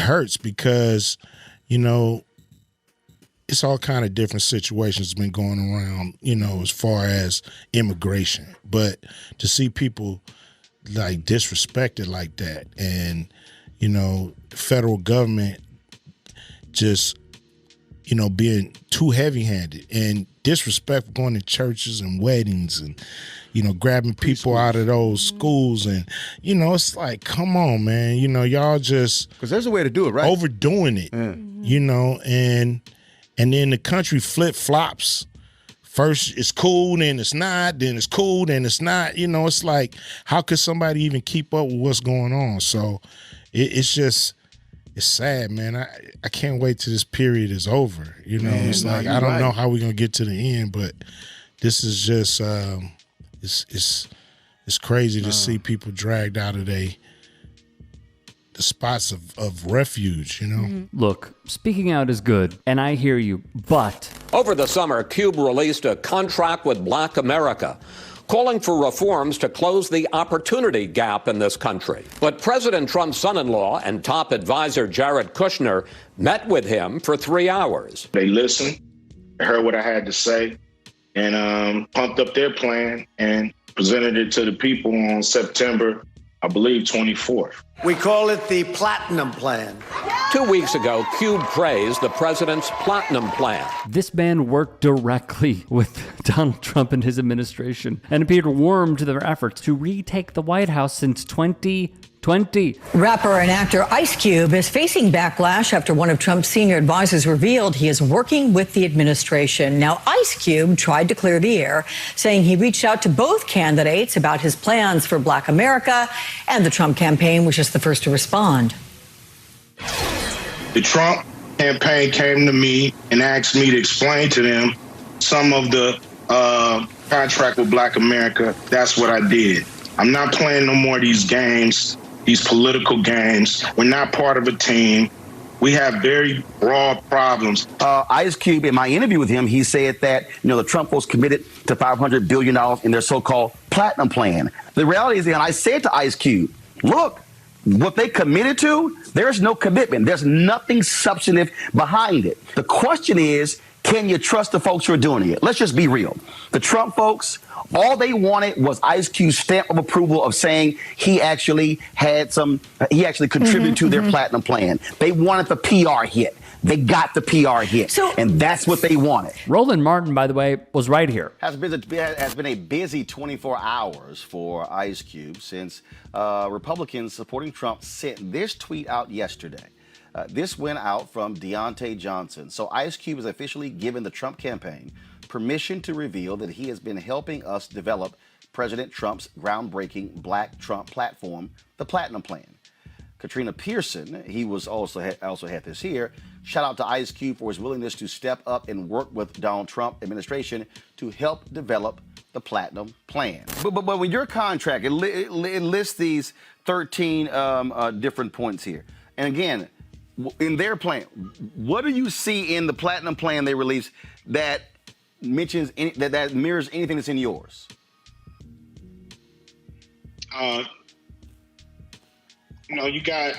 hurts because, you know, it's all kind of different situations been going around, you know, as far as immigration. But to see people like disrespected like that, and, you know, the federal government just, you know, being too heavy-handed and disrespectful, going to churches and weddings and, you know, grabbing people out of those schools. And, you know, it's like, come on, man. You know, y'all just... Because there's a way to do it, right? Overdoing it, you know, and then the country flip-flops. First it's cool, then it's not, then it's cool, then it's not. You know, it's like, how could somebody even keep up with what's going on? So it's just... It's sad, man. I can't wait till this period is over. You know, it's like I don't know how we're gonna get to the end, but this is just it's crazy to see people dragged out of the spots of refuge. You know. Look, speaking out is good, and I hear you, but over the summer, Cube released a contract with Black America, calling for reforms to close the opportunity gap in this country. But President Trump's son-in-law and top advisor Jared Kushner met with him for 3 hours. They listened, heard what I had to say, and pumped up their plan and presented it to the people on September, I believe, 24th. We call it the Platinum Plan. 2 weeks ago, Cube praised the president's Platinum Plan. this man worked directly with Donald Trump and his administration and appeared warm to their efforts to retake the White House since 2020. Rapper and actor Ice Cube is facing backlash after one of Trump's senior advisors revealed he is working with the administration. Now, Ice Cube tried to clear the air, saying he reached out to both candidates about his plans for Black America, and the Trump campaign was just the first to respond. The Trump campaign came to me and asked me to explain to them some of the contract with Black America. That's what I did. I'm not playing no more of these games, these political games. We're not part of a team. We have very broad problems. Ice Cube, in my interview with him, he said that, the Trump folks committed to $500 billion in their so-called Platinum Plan. The reality is, and I said to Ice Cube, look, what they committed to, there's no commitment. There's nothing substantive behind it. The question is, can you trust the folks who are doing it? Let's just be real. The Trump folks, all they wanted was Ice Cube's stamp of approval of saying he actually contributed to their Platinum Plan. They wanted the PR hit. They got the PR hit, and that's what they wanted. Roland Martin, by the way, was right here. Has been a busy 24 hours for Ice Cube since Republicans supporting Trump sent this tweet out yesterday. This went out from Deontay Johnson. So Ice Cube has officially given the Trump campaign permission to reveal that he has been helping us develop President Trump's groundbreaking Black Trump platform, the Platinum Plan. Katrina Pearson, he was also had this here, shout out to Ice Cube for his willingness to step up and work with Donald Trump administration to help develop the Platinum Plan. But with your contract, it lists these 13 different points here. And again, in their plan, what do you see in the Platinum Plan they released that mentions that mirrors anything that's in yours? You got,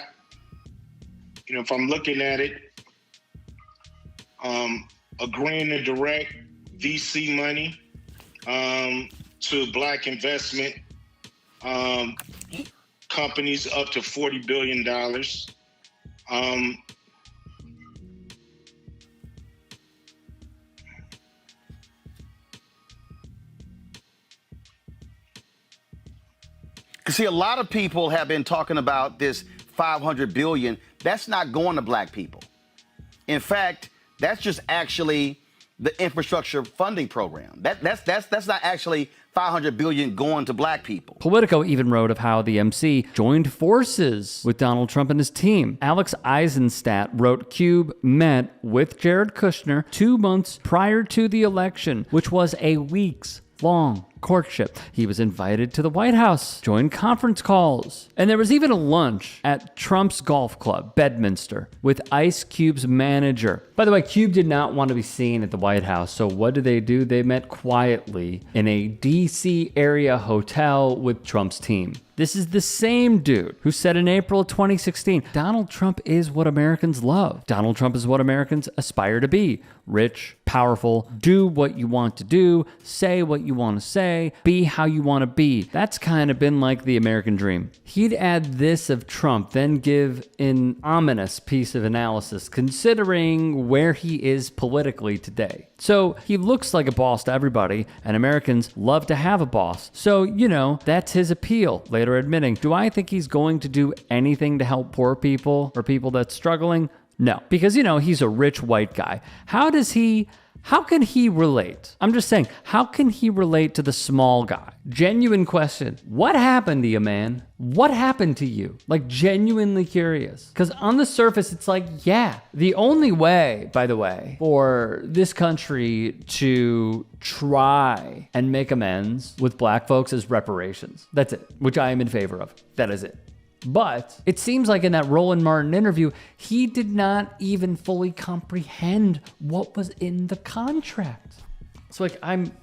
if I'm looking at it, agreeing to direct VC money to Black investment companies up to $40 billion. See, a lot of people have been talking about this $500 billion. That's not going to Black people. In fact, that's just actually the infrastructure funding program. That's not actually $500 billion going to Black people. Politico even wrote of how the MC joined forces with Donald Trump and his team. Alex Eisenstadt wrote Cube met with Jared Kushner 2 months prior to the election, which was a weeks-long courtship. He was invited to the White House, joined conference calls, and there was even a lunch at Trump's golf club, Bedminster, with Ice Cube's manager. By the way, Cube did not want to be seen at the White House, so what did they do? They met quietly in a DC area hotel with Trump's team. This is the same dude who said in April 2016, Donald Trump is what Americans love. Donald Trump is what Americans aspire to be. Rich, powerful, do what you want to do, say what you want to say, be how you want to be. That's kind of been like the American dream. He'd add this of Trump, then give an ominous piece of analysis considering where he is politically today. So he looks like a boss to everybody, and Americans love to have a boss. So, that's his appeal. Later admitting, do I think he's going to do anything to help poor people or people that's struggling? No, because, he's a rich white guy. How can he relate? I'm just saying, how can he relate to the small guy? Genuine question. What happened to you, man? What happened to you? Like, genuinely curious. Because on the surface, it's like, yeah, the only way, by the way, for this country to try and make amends with black folks is reparations. That's it, which I am in favor of. That is it. But it seems like in that Roland Martin interview, he did not even fully comprehend what was in the contract. It's like I'm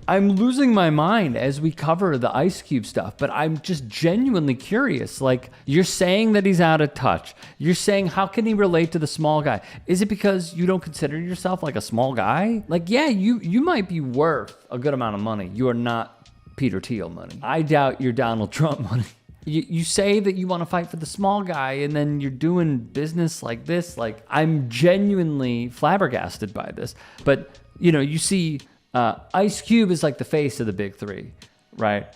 losing my mind as we cover the Ice Cube stuff, but I'm just genuinely curious. Like, you're saying that he's out of touch. You're saying, how can he relate to the small guy? Is it because you don't consider yourself like a small guy? Like, yeah, you might be worth a good amount of money. You are not Peter Thiel money. I doubt you're Donald Trump money. You say that you want to fight for the small guy, and then you're doing business like this. Like, I'm genuinely flabbergasted by this. But, you see Ice Cube is like the face of the big three, right?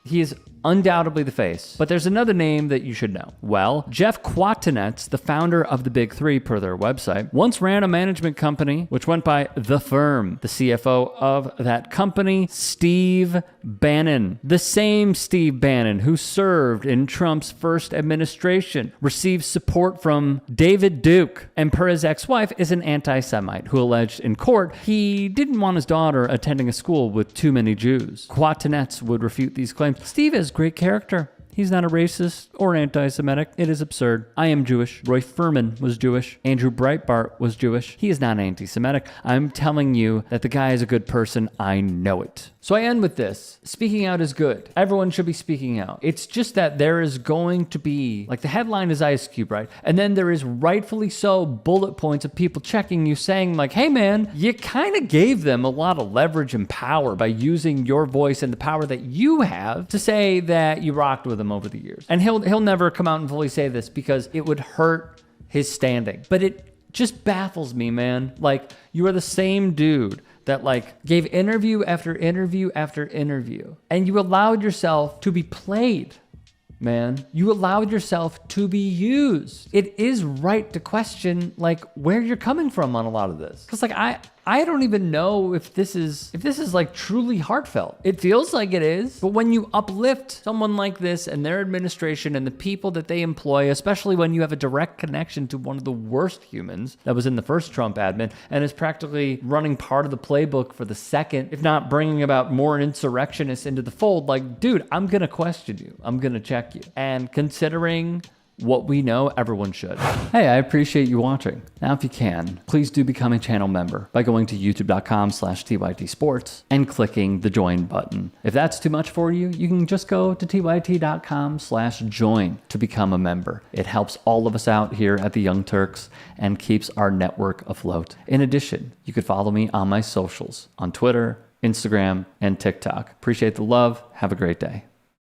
He is undoubtedly the face. But there's another name that you should know. Well, Jeff Kwatinetz, the founder of the Big Three per their website, once ran a management company which went by The Firm. The CFO of that company, Steve Bannon. The same Steve Bannon who served in Trump's first administration, received support from David Duke, and per his ex-wife is an anti-Semite who alleged in court he didn't want his daughter attending a school with too many Jews. Kwatinetz would refute these claims. Steve is great character. He's not a racist or anti-Semitic. It is absurd. I am Jewish. Roy Furman was Jewish. Andrew Breitbart was Jewish. He is not anti-Semitic. I'm telling you that the guy is a good person. I know it. So I end with this. Speaking out is good. Everyone should be speaking out. It's just that there is going to be, like, the headline is Ice Cube, right? And then there is rightfully so bullet points of people checking you saying like, hey man, you kind of gave them a lot of leverage and power by using your voice and the power that you have to say that you rocked with him over the years. And he'll never come out and fully say this because it would hurt his standing. But it just baffles me, man. Like, you are the same dude that like gave interview after interview after interview, and you allowed yourself to be played, man. You allowed yourself to be used. It is right to question like where you're coming from on a lot of this. Cause like I don't even know if this is like truly heartfelt. It feels like it is, but when you uplift someone like this and their administration and the people that they employ, especially when you have a direct connection to one of the worst humans that was in the first Trump admin and is practically running part of the playbook for the second, if not bringing about more insurrectionists into the fold, like, dude, I'm gonna question you. I'm gonna check you. And considering what we know, everyone should. Hey, I appreciate you watching. Now, if you can, please do become a channel member by going to youtube.com/TYT Sports and clicking the join button. If that's too much for you, you can just go to tyt.com/join to become a member. It helps all of us out here at the Young Turks and keeps our network afloat. In addition, you could follow me on my socials on Twitter, Instagram, and TikTok. Appreciate the love. Have a great day.